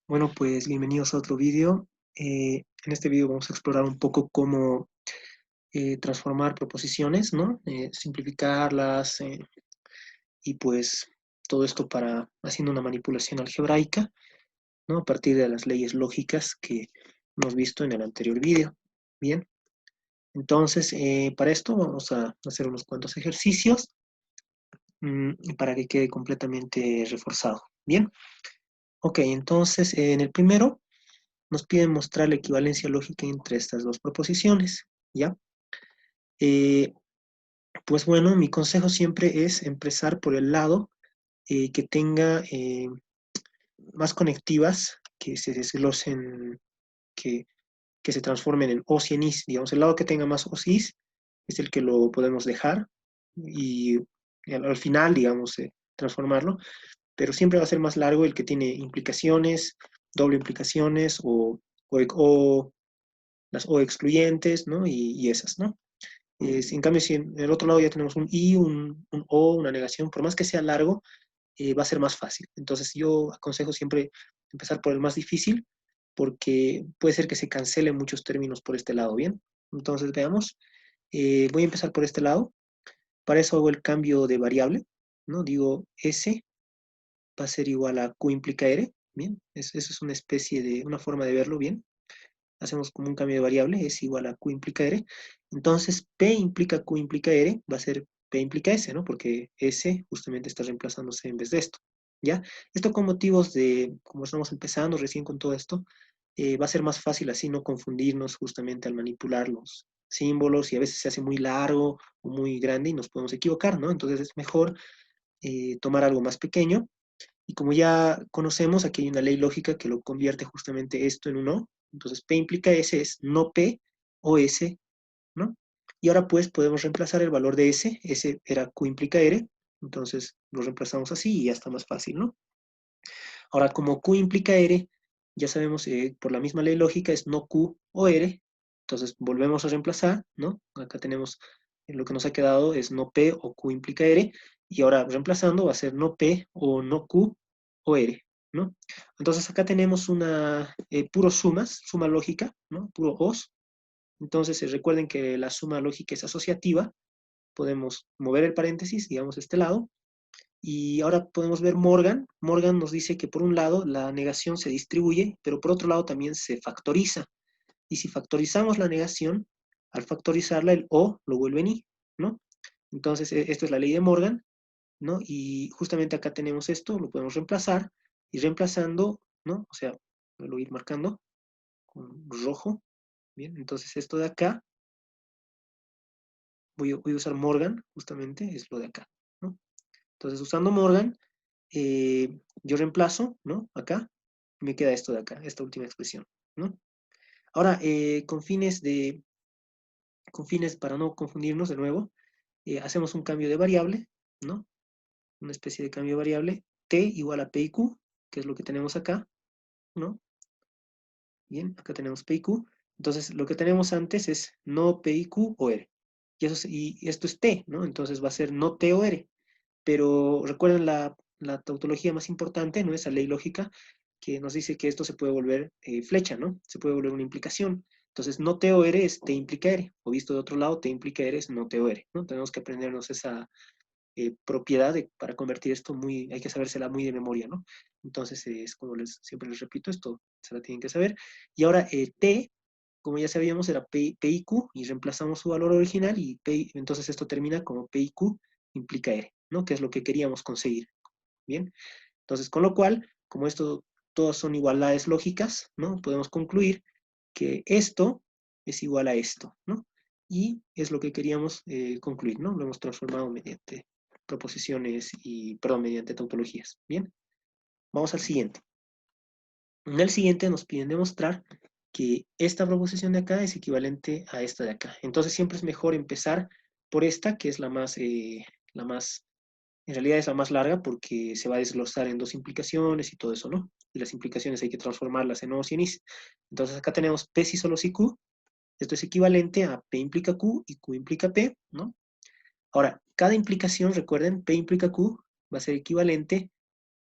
Bueno, pues bienvenidos a otro vídeo. En este vídeo vamos a explorar un poco cómo transformar proposiciones, ¿no? Simplificarlas y pues todo esto para haciendo una manipulación algebraica, ¿no? A partir de las leyes lógicas que hemos visto en el anterior vídeo. Bien, entonces para esto vamos a hacer unos cuantos ejercicios para que quede completamente reforzado. Bien, ok, entonces en el primero nos piden mostrar la equivalencia lógica entre estas dos proposiciones, ¿ya? Eh, pues bueno, mi consejo siempre es empezar por el lado que tenga más conectivas, que se desglosen, que, que se transformen en os y en is. Digamos, el lado que tenga más os y is es el que lo podemos dejar y al final, digamos, transformarlo, pero siempre va a ser más largo el que tiene implicaciones, doble implicaciones o las o excluyentes, ¿no? Y esas, ¿no? En cambio, si en el otro lado ya tenemos un y, un o, una negación, por más que sea largo, va a ser más fácil. Entonces yo aconsejo siempre empezar por el más difícil, porque puede ser que se cancelen muchos términos por este lado, ¿bien? Entonces veamos. Voy a empezar por este lado. Para eso hago el cambio de variable, ¿no? Digo S va a ser igual a Q implica R, ¿bien? Eso es una especie de, una forma de verlo, ¿bien? Hacemos como un cambio de variable, es igual a Q implica R. Entonces, P implica Q implica R, va a ser P implica S, ¿no? Porque S justamente está reemplazándose en vez de esto, ¿ya? Esto con motivos de, como estamos empezando recién con todo esto, va a ser más fácil así no confundirnos justamente al manipular los símbolos y a veces se hace muy largo o muy grande y nos podemos equivocar, ¿no? Entonces es mejor tomar algo más pequeño y como ya conocemos, aquí hay una ley lógica que lo convierte justamente esto en un O. Entonces, P implica S es no P o S, ¿no? Y ahora pues podemos reemplazar el valor de S. S era Q implica R. Entonces lo reemplazamos así y ya está más fácil, ¿no? Ahora, como Q implica R, ya sabemos por la misma ley lógica es no Q o R. Entonces volvemos a reemplazar, ¿no? Acá tenemos lo que nos ha quedado es no P o Q implica R. Y ahora reemplazando va a ser no P o no Q o R, ¿no? Entonces acá tenemos una puro sumas, suma lógica, ¿no? Puro os. Entonces recuerden que la suma lógica es asociativa. Podemos mover el paréntesis, digamos, de este lado, y ahora podemos ver Morgan. Morgan nos dice que por un lado la negación se distribuye, pero por otro lado también se factoriza. Y si factorizamos la negación, al factorizarla el O lo vuelve en I, ¿no? Entonces, esto es la ley de Morgan, ¿no? Y justamente acá tenemos esto, lo podemos reemplazar, y reemplazando, ¿no? O sea, lo voy a ir marcando con rojo, ¿bien? Entonces esto de acá, voy a usar Morgan, justamente, es lo de acá, ¿no? Entonces, usando Morgan, yo reemplazo, ¿no? Acá, y me queda esto de acá, esta última expresión, ¿no? Ahora, con fines para no confundirnos de nuevo, hacemos un cambio de variable, ¿no? Una especie de cambio de variable, t igual a p y q, que es lo que tenemos acá, ¿no? Bien, acá tenemos p y q. Entonces, lo que tenemos antes es no p y q o r. Y esto es t, ¿no? Entonces va a ser no t o r. Pero recuerden la tautología más importante, ¿no? Esa ley lógica que nos dice que esto se puede volver flecha, ¿no? Se puede volver una implicación. Entonces, no te o R es te implica R, o visto de otro lado, te implica R es no te o R, ¿no? Tenemos que aprendernos esa propiedad para convertir esto muy, hay que sabérsela muy de memoria, ¿no? Entonces, es como siempre les repito, esto se la tienen que saber. Y ahora, T, como ya sabíamos, era P y Q, y reemplazamos su valor original, y entonces esto termina como P y Q implica R, ¿no? Que es lo que queríamos conseguir, ¿bien? Entonces, con lo cual, como esto todas son igualdades lógicas, ¿no? Podemos concluir que esto es igual a esto, ¿no? Y es lo que queríamos concluir, ¿no? Lo hemos transformado mediante proposiciones y, perdón, mediante tautologías, ¿bien? Vamos al siguiente. En el siguiente nos piden demostrar que esta proposición de acá es equivalente a esta de acá. Entonces siempre es mejor empezar por esta, que es la más en realidad es la más larga porque se va a desglosar en dos implicaciones y todo eso, ¿no? Y las implicaciones hay que transformarlas en os y en is. Entonces acá tenemos P si solo si Q. Esto es equivalente a P implica Q y Q implica P, ¿no? Ahora, cada implicación, recuerden, P implica Q va a ser equivalente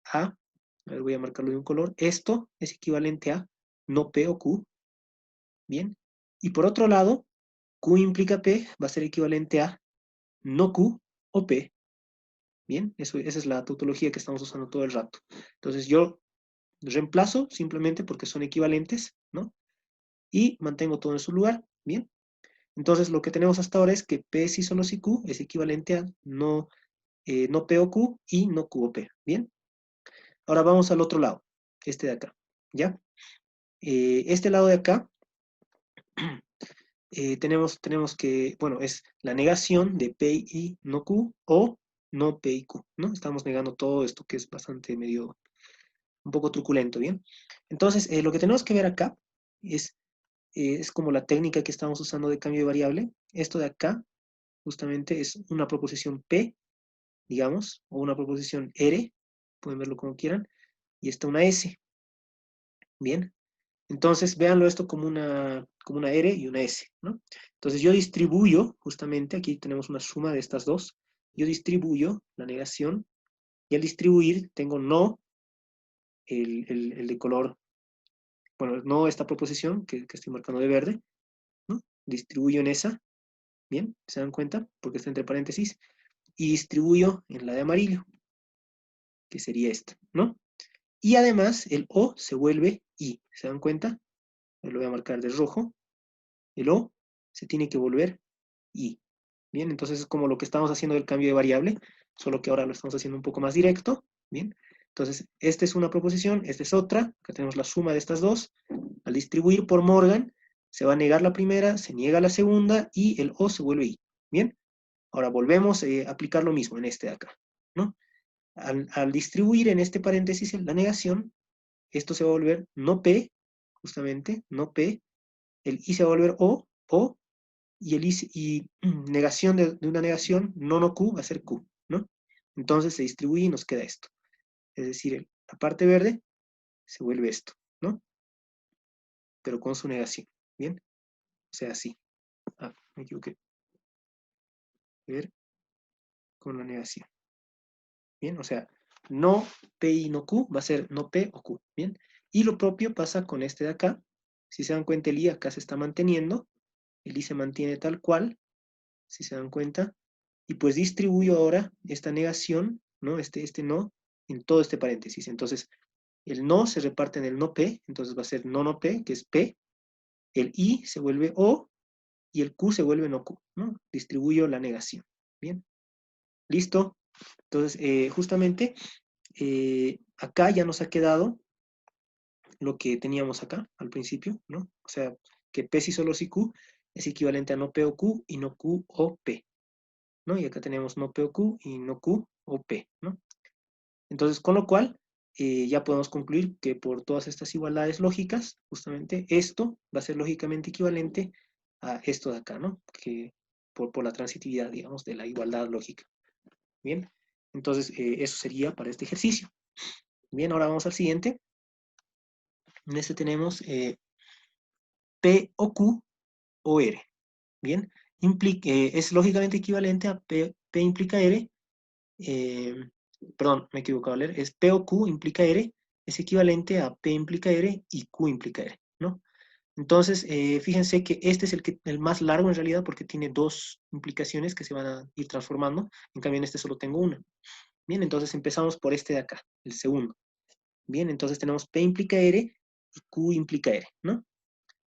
a A ver, voy a marcarlo de un color. Esto es equivalente a no P o Q. Bien. Y por otro lado, Q implica P va a ser equivalente a no Q o P. Bien, esa es la tautología que estamos usando todo el rato. Entonces yo reemplazo simplemente porque son equivalentes, ¿no? Y mantengo todo en su lugar. Bien. Entonces lo que tenemos hasta ahora es que P si solo si Q es equivalente a no, no P o Q y no Q o P. Bien. Ahora vamos al otro lado, este de acá. ¿Ya? Este lado de acá tenemos que, bueno, es la negación de P y no Q o no P y Q, ¿no? Estamos negando todo esto que es bastante medio, un poco truculento, ¿bien? Entonces, lo que tenemos que ver acá es como la técnica que estamos usando de cambio de variable. Esto de acá, justamente, es una proposición P, digamos, o una proposición R, pueden verlo como quieran, y está una S, ¿bien? Entonces, véanlo esto como una R y una S, ¿no? Entonces, yo distribuyo, justamente, aquí tenemos una suma de estas dos, yo distribuyo la negación, y al distribuir tengo no el de color, bueno, no esta proposición que estoy marcando de verde, ¿no? Distribuyo en esa, ¿bien? ¿Se dan cuenta? Porque está entre paréntesis, y distribuyo en la de amarillo, que sería esta, ¿no? Y además, el O se vuelve I, ¿se dan cuenta? Lo voy a marcar de rojo, el O se tiene que volver I. Bien, entonces es como lo que estamos haciendo del cambio de variable, solo que ahora lo estamos haciendo un poco más directo. Bien, entonces esta es una proposición, esta es otra, acá tenemos la suma de estas dos. Al distribuir por Morgan, se va a negar la primera, se niega la segunda y el O se vuelve I. Bien, ahora volvemos a aplicar lo mismo en este de acá, ¿no? Al distribuir en este paréntesis la negación, esto se va a volver no P, justamente, no P, el I se va a volver O, y, negación de una negación, no Q, va a ser Q, ¿no? Entonces se distribuye y nos queda esto. Es decir, la parte verde se vuelve esto, ¿no? Pero con su negación, ¿bien? O sea, así. Ah, me equivoqué. A ver, con la negación. ¿Bien? O sea, no P y no Q va a ser no P o Q, ¿bien? Y lo propio pasa con este de acá. Si se dan cuenta, el I acá se está manteniendo. El I se mantiene tal cual, si se dan cuenta. Y pues distribuyo ahora esta negación, ¿no? Este no, en todo este paréntesis. Entonces, el no se reparte en el no P, entonces va a ser no P, que es P. El I se vuelve O y el Q se vuelve no Q, ¿no? Distribuyo la negación. ¿Bien? ¿Listo? Entonces, justamente, acá ya nos ha quedado lo que teníamos acá al principio, ¿no? O sea, que P si solo si Q es equivalente a no P o Q y no Q o P, ¿no? Y acá tenemos no P o Q y no Q o P, ¿no? Entonces, con lo cual, ya podemos concluir que por todas estas igualdades lógicas, justamente esto va a ser lógicamente equivalente a esto de acá, ¿no? Que por la transitividad, digamos, de la igualdad lógica. Bien, entonces eso sería para este ejercicio. Bien, ahora vamos al siguiente. En este tenemos P o Q o R. Bien, es lógicamente equivalente a P implica R. eh, Perdón, me he equivocado a leer. Es P o Q implica R. Es equivalente a P implica R y Q implica R, ¿no? Entonces, fíjense que este es el más largo en realidad porque tiene dos implicaciones que se van a ir transformando. En cambio, en este solo tengo una. Bien, entonces empezamos por este de acá, el segundo. Bien, entonces tenemos P implica R y Q implica R, ¿no?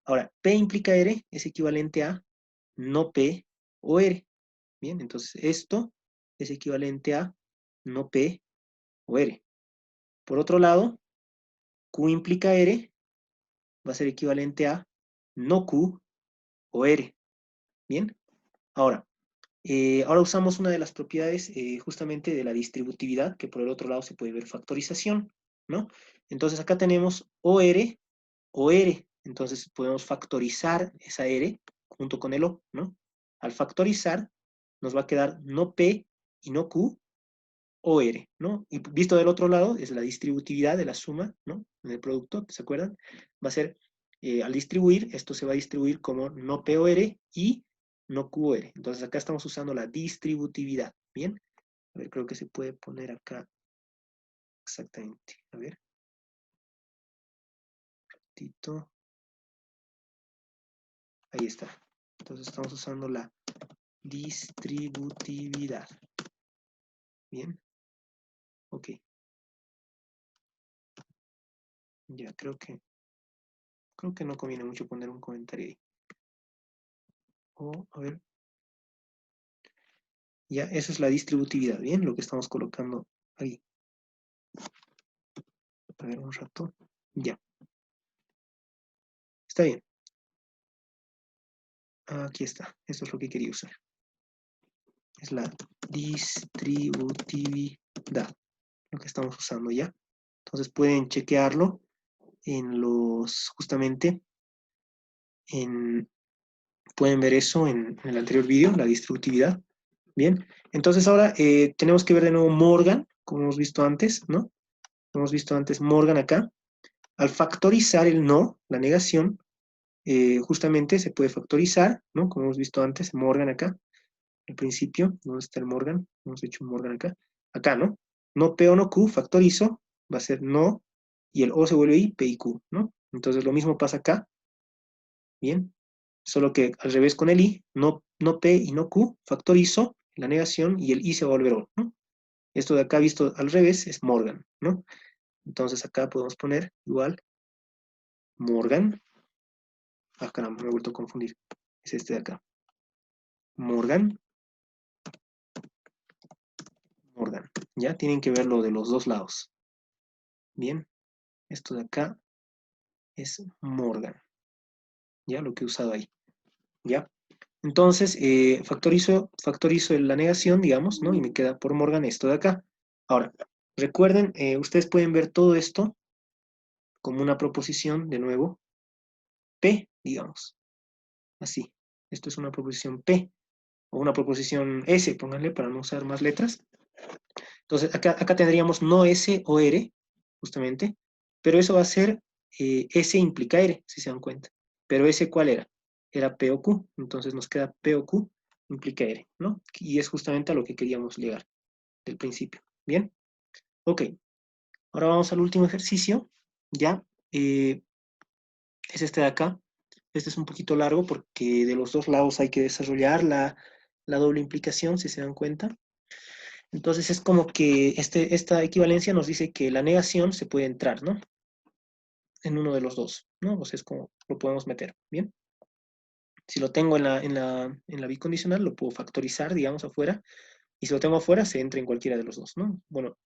Ahora, P implica R es equivalente a no P o R. Bien, entonces esto es equivalente a no P o R. Por otro lado, Q implica R va a ser equivalente a no Q o R. Bien, ahora usamos una de las propiedades justamente de la distributividad, que por el otro lado se puede ver factorización, ¿no? Entonces acá tenemos OR o R. Entonces podemos factorizar esa R junto con el O, ¿no? Al factorizar nos va a quedar no P y no Q o R, ¿no? Y visto del otro lado es la distributividad de la suma, ¿no? En el producto, ¿se acuerdan? Va a ser, al distribuir, esto se va a distribuir como no P o R y no Q o R. Entonces acá estamos usando la distributividad, ¿bien? A ver, creo que se puede poner acá exactamente, a ver. ratito. Ahí está. Entonces estamos usando la distributividad. Bien. Ok. Ya, creo que no conviene mucho poner un comentario ahí. O, a ver. Ya, eso es la distributividad, bien, lo que estamos colocando ahí. A ver, un rato. Ya. Está bien. Aquí está. Esto es lo que quería usar. Es la distributividad, lo que estamos usando ya. Entonces pueden chequearlo en justamente, pueden ver eso en el anterior vídeo, la distributividad. Bien, entonces ahora tenemos que ver de nuevo Morgan, como hemos visto antes, ¿no? Hemos visto antes Morgan acá. Al factorizar el no, la negación, justamente se puede factorizar, ¿no? Como hemos visto antes, Morgan acá, al principio, ¿dónde está el Morgan? Hemos hecho un Morgan acá. Acá, ¿no? No P o no Q, factorizo, va a ser no, y el O se vuelve I, P y Q, ¿no? Entonces lo mismo pasa acá, ¿bien? Solo que al revés con el I, no P y no Q, factorizo la negación y el I se va a volver O, ¿no? Esto de acá visto al revés es Morgan, ¿no? Entonces acá podemos poner igual Morgan. Ah, caramba, me he vuelto a confundir. Es este de acá. Morgan. Morgan. Ya tienen que verlo de los dos lados. Bien. Esto de acá es Morgan. Ya lo que he usado ahí. Ya. Entonces, factorizo la negación, digamos, ¿no? Y me queda por Morgan esto de acá. Ahora, recuerden, ustedes pueden ver todo esto como una proposición, de nuevo, P, digamos. Así. Esto es una proposición P. O una proposición S, pónganle para no usar más letras. Entonces, acá tendríamos no S o R, justamente, pero eso va a ser S implica R, si se dan cuenta. Pero S, ¿cuál era? Era P o Q, entonces nos queda P o Q implica R, ¿no? Y es justamente a lo que queríamos llegar del principio. ¿Bien? Ok, ahora vamos al último ejercicio, ¿ya? Es este de acá. Este es un poquito largo porque de los dos lados hay que desarrollar la doble implicación, si se dan cuenta. Entonces es como que esta equivalencia nos dice que la negación se puede entrar, ¿no? En uno de los dos, ¿no? O sea, es como lo podemos meter, ¿bien? Si lo tengo en la bicondicional, lo puedo factorizar, digamos, afuera. Y si lo tengo afuera, se entra en cualquiera de los dos, ¿no? Bueno,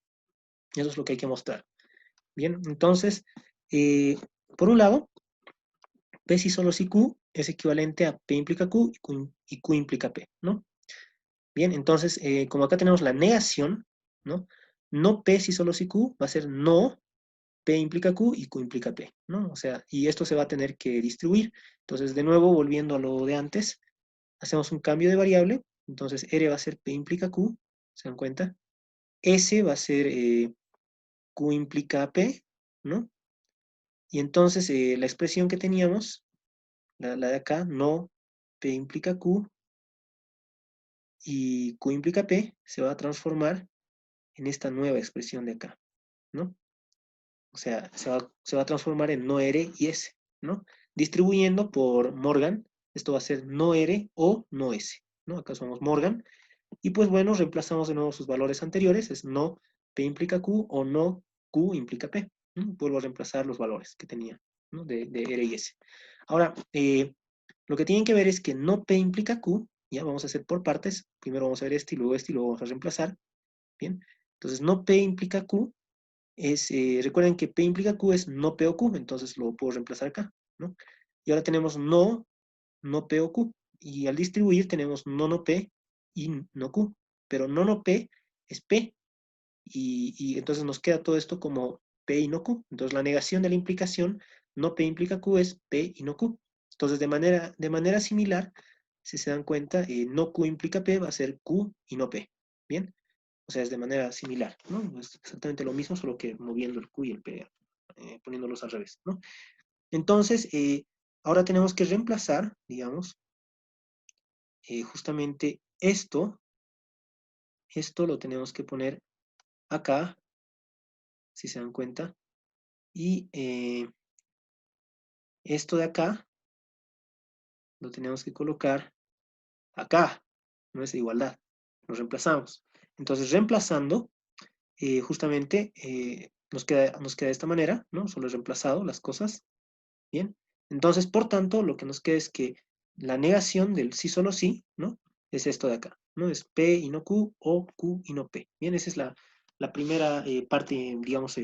eso es lo que hay que mostrar. Bien, entonces, por un lado, P si solo si Q es equivalente a P implica Q y Q implica P, ¿no? Bien, entonces, como acá tenemos la negación, ¿no? No P si solo si Q va a ser no P implica Q y Q implica P, ¿no? O sea, y esto se va a tener que distribuir. Entonces, de nuevo, volviendo a lo de antes, hacemos un cambio de variable. Entonces, R va a ser P implica Q, ¿se dan cuenta? S va a ser Q implica P, ¿no? Y entonces, la expresión que teníamos, la de acá, no P implica Q y Q implica P, se va a transformar en esta nueva expresión de acá, ¿no? O sea, se va a transformar en no R y S, ¿no? Distribuyendo por Morgan, esto va a ser no R o no S, ¿no? Acá somos Morgan. Y pues bueno, reemplazamos de nuevo sus valores anteriores, es no P implica Q o no Q implica P, ¿no? Vuelvo a reemplazar los valores que tenía, ¿no? de R y S. Ahora, lo que tienen que ver es que no P implica Q, ya vamos a hacer por partes, primero vamos a ver este y luego vamos a reemplazar, ¿bien? Entonces, no P implica Q recuerden que P implica Q es no P o Q, entonces lo puedo reemplazar acá, ¿no? Y ahora tenemos no P o Q, y al distribuir tenemos no P y no Q, pero no P es P, y entonces nos queda todo esto como P y no Q. Entonces la negación de la implicación, no P implica Q es P y no Q. Entonces de manera similar, si se dan cuenta, no Q implica P va a ser Q y no P, ¿bien? O sea, es de manera similar, ¿no? Es exactamente lo mismo, solo que moviendo el Q y el P, poniéndolos al revés, ¿no? Entonces, ahora tenemos que reemplazar, digamos, justamente esto lo tenemos que poner acá, si se dan cuenta, y esto de acá lo tenemos que colocar acá, no es de igualdad, lo reemplazamos. Entonces, reemplazando, justamente nos queda de esta manera, ¿no? Solo he reemplazado las cosas, ¿bien? Entonces, por tanto, lo que nos queda es que la negación del sí solo sí, ¿no? Es esto de acá, ¿no? Es P y no Q, o Q y no P. Bien, esa es la primera parte, digamos,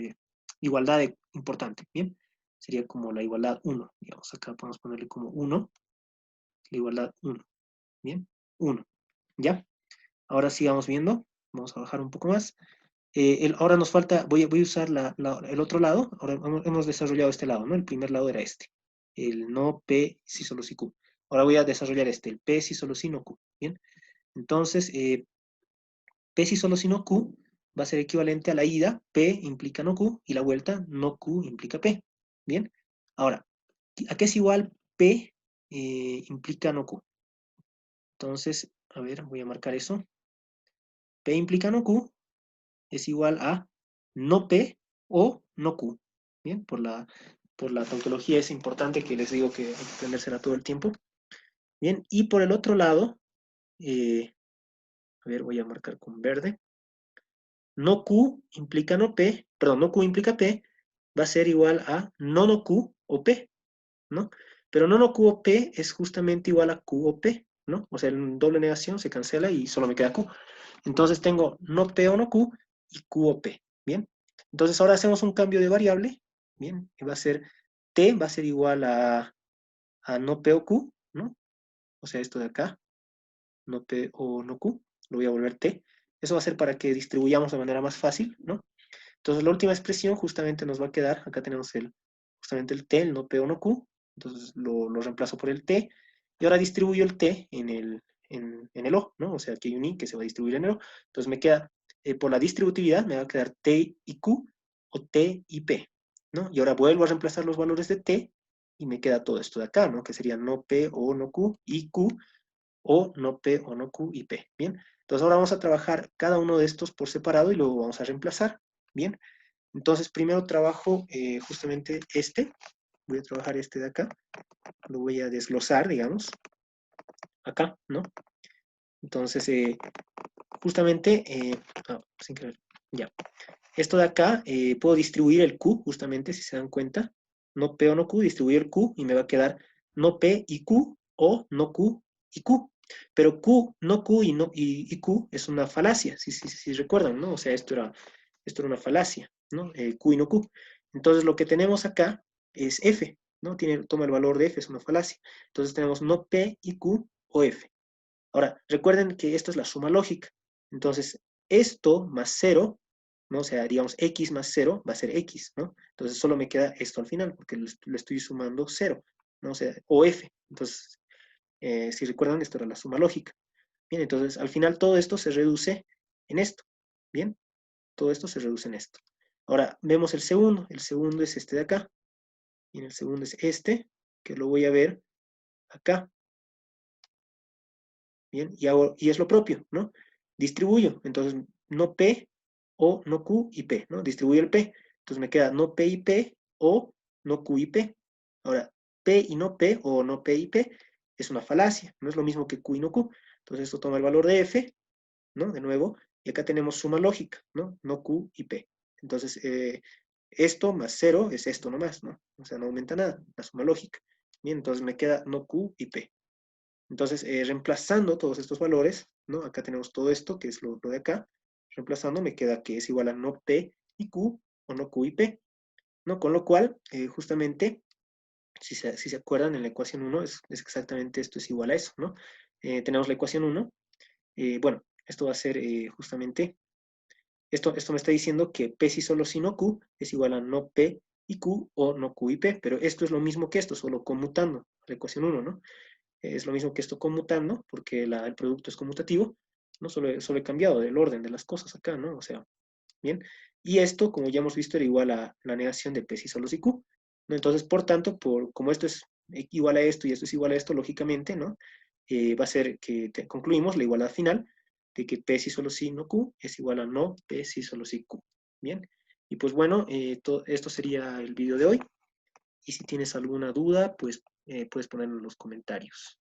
igualdad importante, ¿bien? Sería como la igualdad 1, digamos, acá podemos ponerle como 1, la igualdad 1, ¿bien? 1, ¿ya? Ahora sigamos viendo, vamos a bajar un poco más. Ahora nos falta, voy a usar el otro lado, ahora hemos desarrollado este lado, ¿no? El primer lado era este, el no P si solo si Q. Ahora voy a desarrollar este, el P si solo si no Q, ¿bien? Entonces, P si solo si no Q va a ser equivalente a la ida, P implica no Q, y la vuelta, no Q implica P, ¿bien? Ahora, ¿a qué es igual P implica no Q? Entonces, a ver, voy a marcar eso. P implica no Q es igual a no P o no Q. Bien, por la tautología es importante que les digo que hay que aprendérsela todo el tiempo. Bien, y por el otro lado, a ver, voy a marcar con verde. No Q implica no P, perdón, no Q implica P, va a ser igual a no Q o P, ¿no? Pero no Q o P es justamente igual a Q o P, ¿no? O sea, en doble negación se cancela y solo me queda Q. Entonces tengo no P o no Q y Q o P, ¿bien? Entonces ahora hacemos un cambio de variable, ¿bien? Que va a ser T va a ser igual a no P o Q, ¿no? O sea, esto de acá, no P o no Q, lo voy a volver T. Eso va a ser para que distribuyamos de manera más fácil, ¿no? Entonces la última expresión justamente nos va a quedar, acá tenemos justamente el T, el no P o no Q, entonces lo reemplazo por el T, y ahora distribuyo el T en el O, ¿no? O sea, aquí hay un I que se va a distribuir en el O, entonces me queda, por la distributividad, me va a quedar T y Q, o T y P, ¿no? Y ahora vuelvo a reemplazar los valores de T, y me queda todo esto de acá, ¿no? Que sería no P o no Q, y Q, o no P o no Q y P, ¿bien? Entonces ahora vamos a trabajar cada uno de estos por separado y luego vamos a reemplazar, ¿bien? Entonces primero trabajo justamente este, voy a trabajar este de acá, lo voy a desglosar, digamos, acá, ¿no? Entonces, justamente, sin querer, ya. Esto de acá, puedo distribuir el Q, justamente, si se dan cuenta, no P o no Q, distribuir el Q y me va a quedar no P y Q o no Q y Q. Pero Q, no Q y, no, y Q es una falacia, si recuerdan, ¿no? O sea, esto era una falacia, ¿no? Q y no Q. Entonces lo que tenemos acá es F, ¿no? Toma el valor de F, es una falacia. Entonces tenemos no P y Q o F. Ahora, recuerden que esto es la suma lógica. Entonces, esto más 0, ¿no? O sea, digamos, x más 0 va a ser x, ¿no? Entonces, solo me queda esto al final, porque le estoy sumando 0, ¿no? O sea, o f. Entonces, si recuerdan, esto era la suma lógica. Bien, entonces, al final todo esto se reduce en esto. Bien, todo esto se reduce en esto. Ahora, vemos el segundo. El segundo es este de acá. Y el segundo es este, que lo voy a ver acá. Bien, y es lo propio, ¿no? Distribuyo, entonces no P o no Q y P, ¿no? Distribuyo el P, entonces me queda no P y P o no Q y P. Ahora, P y no P o no P y P es una falacia, no es lo mismo que Q y no Q. Entonces esto toma el valor de F, ¿no? De nuevo, y acá tenemos suma lógica, ¿no? No Q y P. Entonces, esto más 0 es esto nomás, ¿no? O sea, no aumenta nada, la suma lógica. Bien, entonces me queda no Q y P. Entonces, reemplazando todos estos valores, ¿no? Acá tenemos todo esto, que es lo de acá. Reemplazando me queda que es igual a no P y Q, o no Q y P, ¿no? Con lo cual, justamente, si se acuerdan, en la ecuación 1 es exactamente esto es igual a eso, ¿no? Tenemos la ecuación 1. Bueno, esto va a ser justamente, esto me está diciendo que P si solo si no Q es igual a no P y Q, o no Q y P, pero esto es lo mismo que esto, solo conmutando la ecuación 1, ¿no? Es lo mismo que esto conmutando, porque el producto es conmutativo, ¿no? Solo he cambiado el orden de las cosas acá, ¿no? O sea, bien. Y esto, como ya hemos visto, era igual a la negación de P si solo si Q, ¿no? Entonces, por tanto, como esto es igual a esto y esto es igual a esto, lógicamente, ¿no? Va a ser que concluimos la igualdad final de que P si solo si no Q es igual a no P si solo si Q. Bien. Y pues bueno, esto sería el vídeo de hoy. y si tienes alguna duda, pues puedes ponerlo en los comentarios.